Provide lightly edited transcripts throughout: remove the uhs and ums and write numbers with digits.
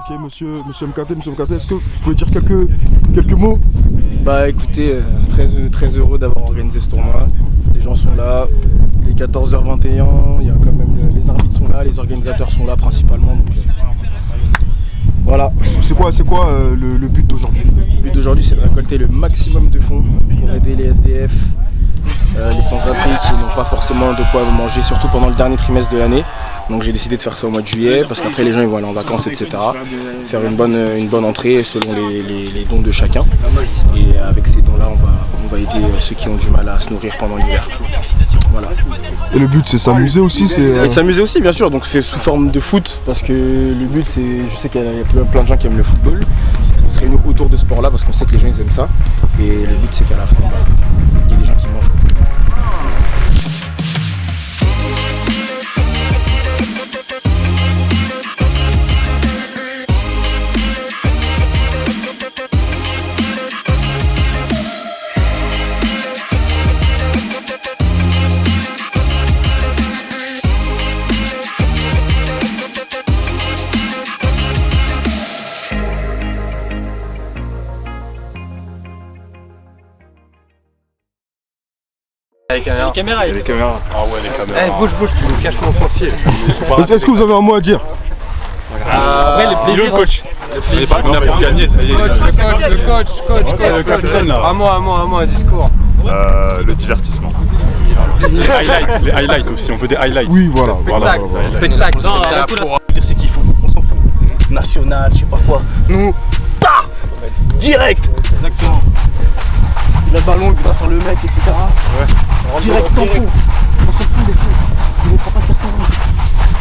Ok, monsieur MKT, est-ce que vous pouvez dire quelques mots? Bah écoutez, très heureux d'avoir organisé ce tournoi. Les gens sont là, les 14h21, il y a quand même les arbitres sont là, les organisateurs sont là principalement. Donc, voilà. C'est quoi le but d'aujourd'hui? Le but d'aujourd'hui, c'est de récolter le maximum de fonds pour aider les SDF, les sans-abri qui n'ont pas forcément de quoi manger, surtout pendant le dernier trimestre de l'année. Donc j'ai décidé de faire ça au mois de juillet parce qu'après les gens ils vont aller en vacances, etc. Faire une bonne entrée selon les dons de chacun. Et avec ces dons-là, on va aider ceux qui ont du mal à se nourrir pendant l'hiver. Voilà. Et le but c'est s'amuser aussi, Et de s'amuser aussi bien sûr, donc c'est sous forme de foot parce que le but c'est, je sais qu'il y a plein de gens qui aiment le football. On se réunit autour de ce sport là parce qu'on sait que les gens ils aiment ça. Et le but c'est qu'à la fin, il y a des gens qui mangent. Les caméras. Ah ouais, les caméras. Eh, bouge, tu nous caches mon profil. Est-ce que vous avez un mot à dire? Après, les plaisirs. Le coach. On a pour gagner, ça y est. Le coach. Un mot, un discours. Le divertissement. Les highlights aussi, on veut des highlights. Oui, voilà. Spectacle. Pour dire c'est qu'il faut, on s'en fout. National, je sais pas quoi. Nous, direct. Exactement. Il a le ballon, il voudra faire le mec, etc. Ouais. Direct, t'en fous. On s'en fout des fous.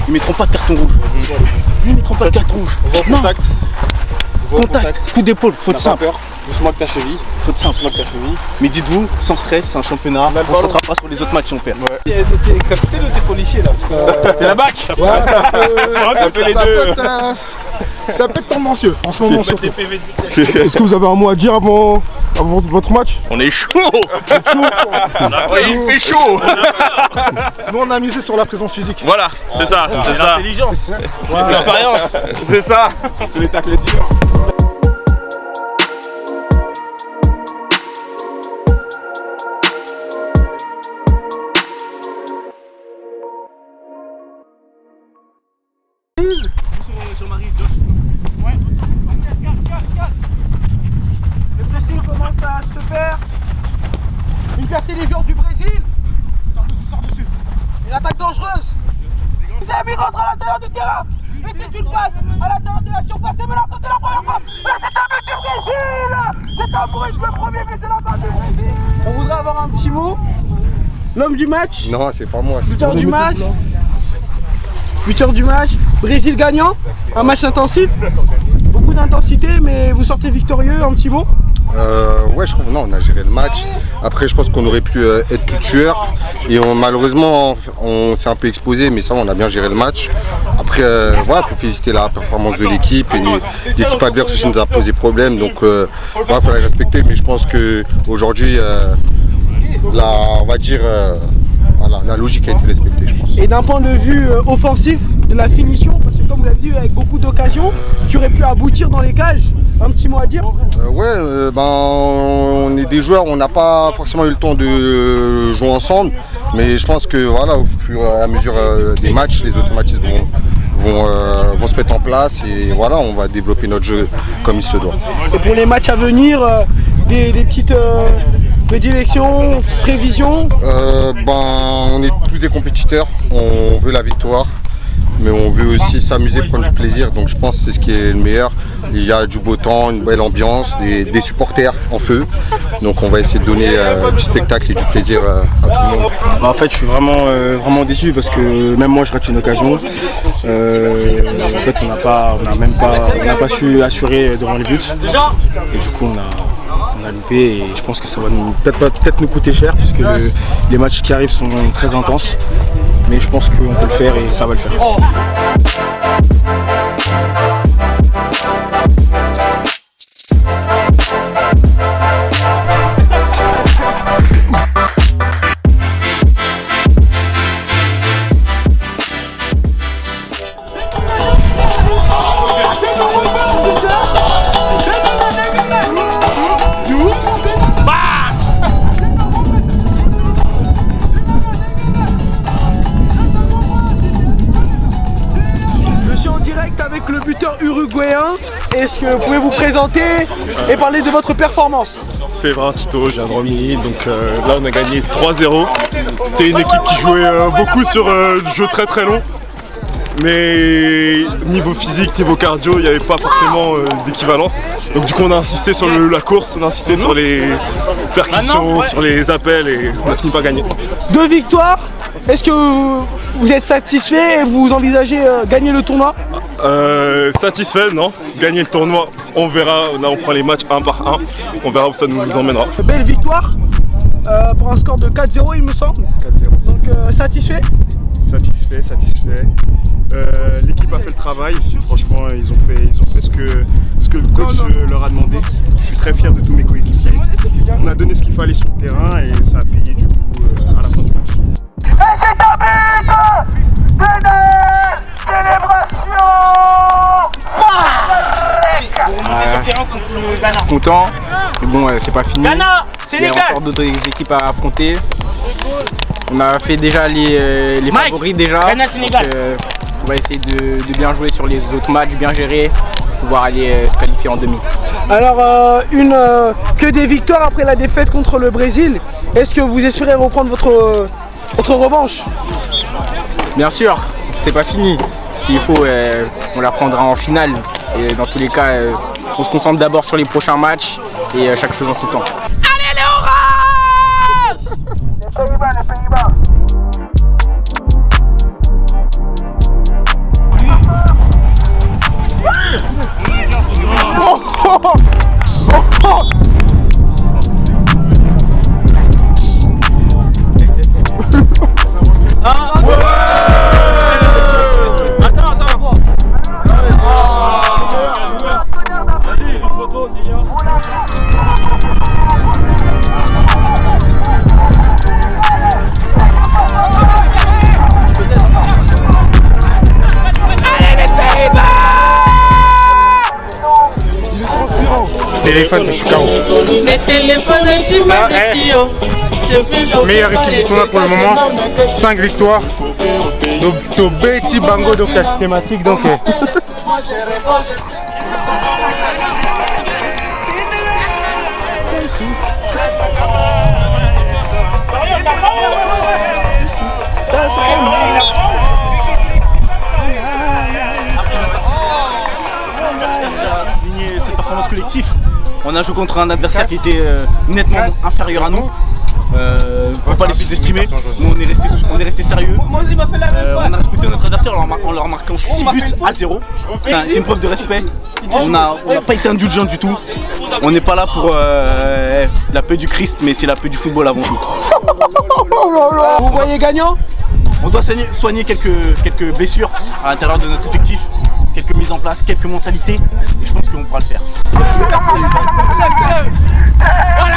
Ils mettront pas de carton rouge. Ils mettront pas de carton rouge. Ils mettront pas de carton rouge. Non. Contact, coup d'épaule, faute simple. Doucement que ta cheville. Faute simple. Mais dites-vous, sans stress, c'est un championnat. On se centrera pas sur les autres matchs si on perd. T'es capitaine ou t'es policier là? C'est la bac. Ouais, un peu les deux. Ça peut être tendancieux en ce moment surtout. Est-ce que vous avez un mot à dire avant votre match? On est chaud. Il fait chaud. Nous on a misé sur la présence physique. Voilà, c'est ça. L'intelligence. L'expérience. C'est ça. C'est les tacles durs. Le pressing commence à se faire. Une percée des joueurs du Brésil. Sors dessus. Une attaque dangereuse. Les amis rentrent à l'intérieur du terrain. Et c'est une passe à l'intérieur de la surface. Et maintenant, c'est la première fois. Et c'est un but du Brésil. C'est un bruit, le premier but de la part du Brésil. On voudrait avoir un petit mot. L'homme du match. Non, c'est pas moi. Buteur du match. Buteur du match. Brésil gagnant. Un match intensif. Beaucoup d'intensité, mais vous sortez victorieux. Un petit mot. Ouais, je trouve on a géré le match. Après, je pense qu'on aurait pu être plus tueur et malheureusement on s'est un peu exposé, mais ça on a bien géré le match. Après, voilà, faut féliciter la performance de l'équipe et l'équipe adverse aussi nous a posé problème, donc voilà, fallait respecter. Mais je pense que aujourd'hui, on va dire, voilà, la logique a été respectée, je pense. Et d'un point de vue offensif, de la finition, parce que comme vous l'avez dit, avec beaucoup d'occasions qui auraient pu aboutir dans les cages, un petit mot à dire? On est des joueurs, on n'a pas forcément eu le temps de jouer ensemble, mais je pense que voilà, au fur et à mesure des matchs, les automatismes vont se mettre en place et voilà, on va développer notre jeu comme il se doit. Et pour les matchs à venir, des petites prédilections, prévisions? On est tous des compétiteurs, on veut la victoire, mais on veut aussi s'amuser, prendre du plaisir, donc je pense que c'est ce qui est le meilleur. Il y a du beau temps, une belle ambiance, des supporters en feu, donc on va essayer de donner du spectacle et du plaisir à tout le monde. En fait, je suis vraiment déçu parce que même moi je rate une occasion. En fait, on n'a pas su assurer devant les buts, et du coup on a loupé, et je pense que ça va peut-être nous coûter cher puisque les matchs qui arrivent sont très intenses, mais je pense qu'on peut le faire et ça va le faire. C'est jouer un. Est-ce que vous pouvez vous présenter et parler de votre performance? C'est Séverin Tito, j'ai un Romilly, donc là on a gagné 3-0. C'était une équipe qui jouait beaucoup sur du jeu très très long. Mais niveau physique, niveau cardio, il n'y avait pas forcément d'équivalence. Donc du coup on a insisté sur la course, on a insisté sur les percussions, sur les appels et on a fini par gagner. 2 victoires. Est-ce que vous êtes satisfait et vous envisagez gagner le tournoi? Satisfait, non. Gagner le tournoi, on verra, là on prend les matchs un par un, on verra où ça nous emmènera. Belle victoire pour un score de 4-0 il me semble. 4-0. Donc satisfait? Satisfait. L'équipe a fait le travail. Franchement, ils ont fait ce que le coach leur a demandé. Je suis très fier de tous mes coéquipiers. On a donné ce qu'il fallait sur le terrain et ça a payé du coup à la fin du match. Et c'est un but de célébration. Content, mais bon, c'est pas fini. Ghana, Il y a encore d'autres équipes à affronter. On a fait déjà les favoris déjà. Ghana, Sénégal. Donc, on va essayer de bien jouer sur les autres matchs, bien gérer, pour pouvoir aller se qualifier en demi. Alors, que des victoires après la défaite contre le Brésil. Est-ce que vous espérez reprendre votre revanche? Bien sûr, c'est pas fini. S'il faut, on la prendra en finale. Et dans tous les cas, on se concentre d'abord sur les prochains matchs et chaque chose en son temps. Allez les Oranges! Les Pays-Bas. Téléphone, je suis KO. Meilleure équipe du tournoi pour le moment. 5 victoires. Do Betty Bango, donc la systématique. Donc, souligner cette performance collective. On a joué contre un adversaire qui était nettement inférieur à nous. Faut pas les sous-estimer. Nous on est resté sérieux. On a respecté notre adversaire en leur marquant 6 buts à 0. C'est une preuve de respect. On n'a pas été indulgents du tout. On n'est pas là pour la paix du Christ, mais c'est la paix du football avant tout. Vous voyez gagnant? On doit soigner quelques blessures à l'intérieur de notre effectif, quelques mises en place, quelques mentalités, et je pense qu'on pourra le faire. Voilà.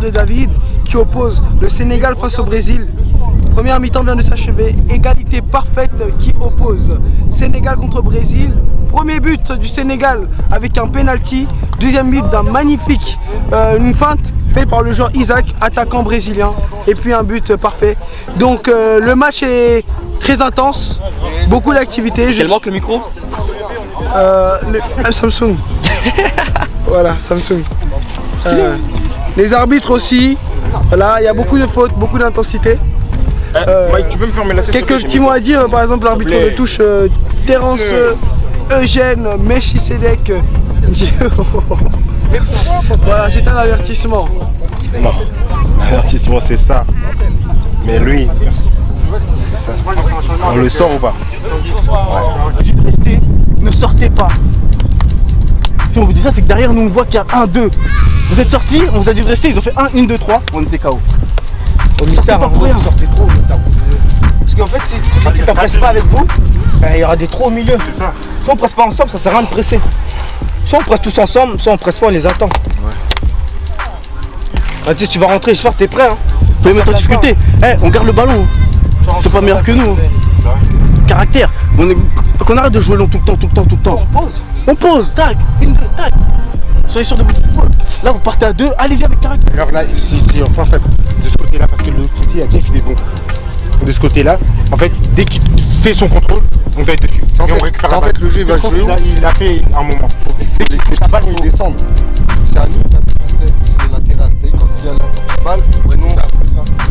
de David qui oppose le Sénégal face au Brésil. Première mi-temps vient de s'achever, égalité parfaite qui oppose Sénégal contre Brésil. Premier but du Sénégal avec un penalty, deuxième but d'un magnifique, une feinte faite par le joueur Isaac, attaquant brésilien, et puis un but parfait. Donc le match est très intense, beaucoup d'activités. Quel manque le micro? Samsung. Voilà, Samsung. Les arbitres aussi, voilà, il y a beaucoup de fautes, beaucoup d'intensité. Mike, tu peux me fermer la session? Quelques petits mots à dire, par exemple l'arbitre de touche Terence Eugène Melchisedec. Voilà, c'est un avertissement. Non, l'avertissement c'est ça. Mais lui, c'est ça. On le sort ou pas? Dites restez, ne sortez pas. Si on vous dit ça, c'est que derrière nous on voit qu'il y a 1-2. Vous êtes sortis, on vous a dit de rester, ils ont fait 1, 2, 3, on était KO. Sortez pas pour rien. Sortez trop. Parce qu'en fait, si toute l'équipe ne presse pas avec vous, il y aura des trous au milieu. C'est ça. Si on ne presse pas ensemble, ça sert à rien de presser. Si on presse tous ensemble, si on ne presse pas, on les attend. Ouais. Tu sais, tu vas rentrer, j'espère que tu es prêt. Hein. Faut les mettre en difficulté. On garde le ballon. C'est pas meilleur que nous. Caractère. Qu'on arrête de jouer long tout le temps. On pose, tac, 1, 2, tac. Soyez sûr de votre football. Là, vous partez à 2, allez-y avec caractère. Alors là, c'est enfin faible de ce côté-là, parce que de l'autre côté, il y a Jeff, il est bon. De ce côté-là, en fait, dès qu'il fait son contrôle, on doit être dessus. En fait, le jeu va jouer. Il a fait un moment. La balle, il descend. C'est à nous, c'est les latérales. Quand il y a la balle,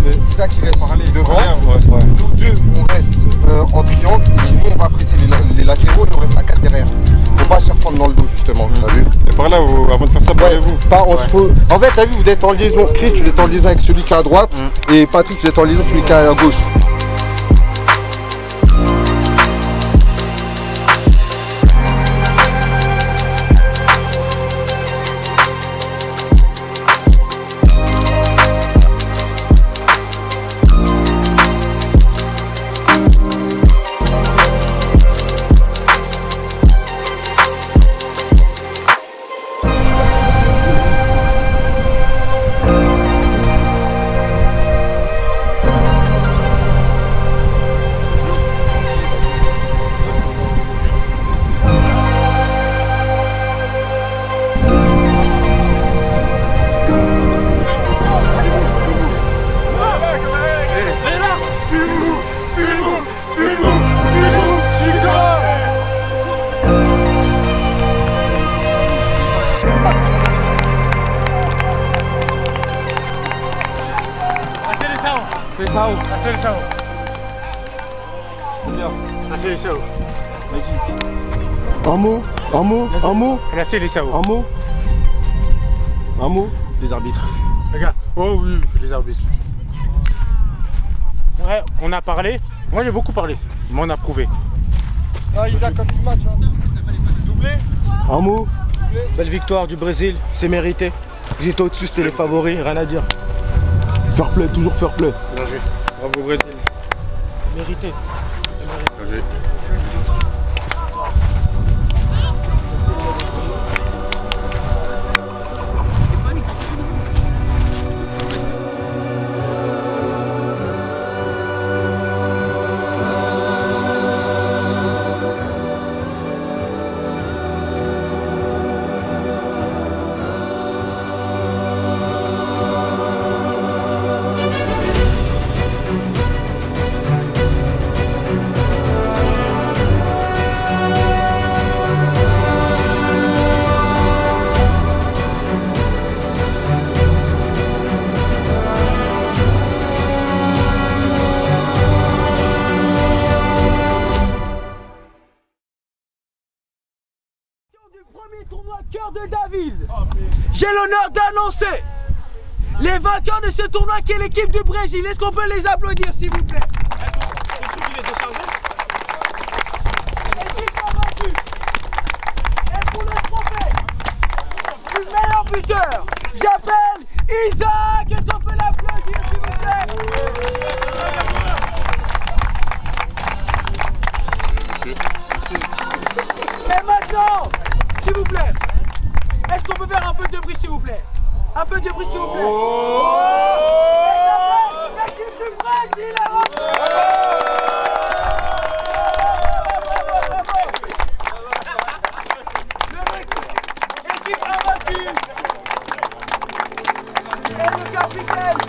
c'est ça qui reste devant. Nous deux, on reste en triangle, et sinon, on va presser les latéraux et on reste à 4 derrière. Faut pas se reprendre dans le dos, justement. T'as vu? Et par là, avant de faire ça, vous. En fait, t'as vu, vous êtes en liaison. Chris, tu es en liaison avec celui qui est à droite. Et Patrick, tu es en liaison avec celui qui est à gauche. Un mot. Les arbitres. Regarde. Oh oui, les arbitres. Ouais, on a parlé. Moi j'ai beaucoup parlé, mais on a prouvé. Ah, Isaac, comme du match. Doublé. Un mot. Belle victoire du Brésil, c'est mérité. Ils étaient au-dessus, c'était les favoris, rien à dire. Fair play, toujours fair play. Bien joué. Bravo Brésil. Mérité. Bien joué. Tournoi Cœur de David. J'ai l'honneur d'annoncer les vainqueurs de ce tournoi qui est l'équipe du Brésil. Est-ce qu'on peut les applaudir s'il vous plaît? L'équipe a vaincu. Et pour le trophée du meilleur buteur, j'appelle Isaac. Est-ce qu'on peut l'applaudir s'il vous plaît? Et maintenant, s'il vous plaît, est-ce qu'on peut faire un peu de bruit s'il vous plaît? Un peu de bruit s'il vous plaît. L'équipe du Brésil est l'équipe invaincue. Et le capitaine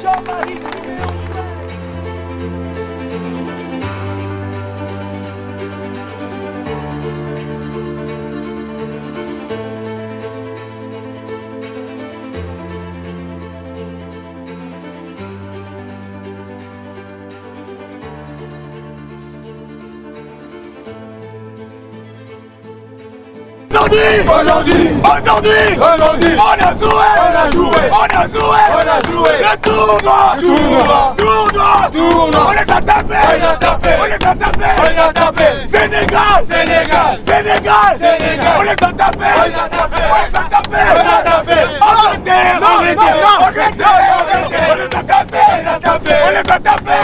Jean-Marie Siméon. Aujourd'hui, on a joué, le tournoi, on les a tapés, Sénégal, on les a tapés, Angleterre, on les a tapés,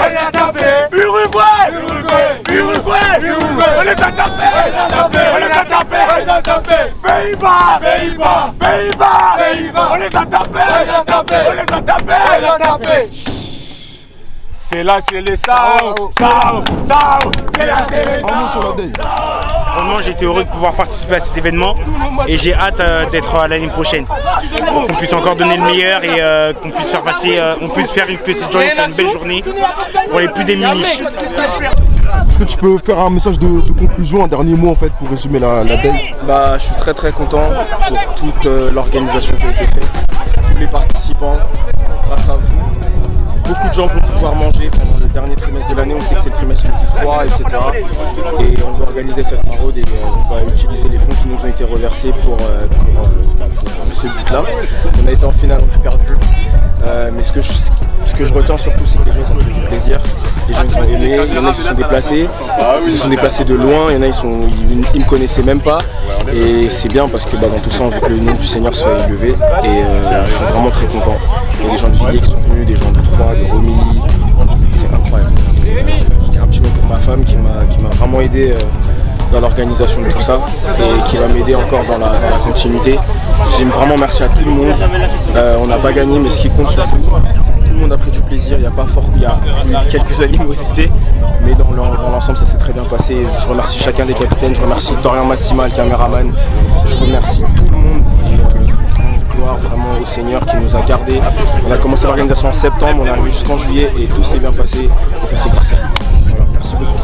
Uruguay, on les a tapés, Pays-Bas, on les a tapés. C'est là, c'est les Sao, c'est la sélection. Vraiment, j'ai été heureux de pouvoir participer à cet événement et j'ai hâte d'être à l'année prochaine. Qu'on puisse encore donner le meilleur et qu'on puisse faire passer, que cette journée soit une belle journée pour les plus démunis. Est-ce que tu peux faire un message de conclusion, un dernier mot en fait pour résumer la DEI? Je suis très très content pour toute l'organisation qui a été faite, tous les participants, grâce à vous. Beaucoup de gens vont pouvoir manger pendant le dernier trimestre de l'année, on sait que c'est le trimestre le plus froid, etc. Et on va organiser cette maraude et on va utiliser les fonds qui nous ont été reversés pour ce but-là. On a été en finale, on a perdu. Mais ce que je retiens surtout, c'est que les gens ont pris du plaisir, les gens ils ont aimé, il y en a qui se sont déplacés, de loin, il y en a ils me connaissaient même pas. Et c'est bien parce que dans tout ça, on veut que le nom du Seigneur soit élevé. Et je suis vraiment très content. Il y a des gens de Villiers qui sont venus, des gens de Troyes, de Romilly, c'est incroyable. Je dis un petit mot pour ma femme qui m'a vraiment aidé dans l'organisation de tout ça et qui va m'aider encore dans la continuité. J'aime vraiment merci à tout le monde. On n'a pas gagné, mais ce qui compte surtout, tout le monde a pris du plaisir. Il y a eu quelques animosités, mais dans l'ensemble ça s'est très bien passé. Je remercie chacun des capitaines, je remercie Dorian Matsima, le caméraman, je remercie tout le monde. Gloire vraiment au Seigneur qui nous a gardés. On a commencé l'organisation en septembre, on est arrivé jusqu'en juillet et tout s'est bien passé et ça c'est grâce à vous. Voilà, merci beaucoup.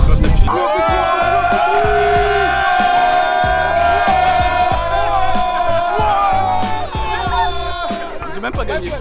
Ils ont même pas gagné.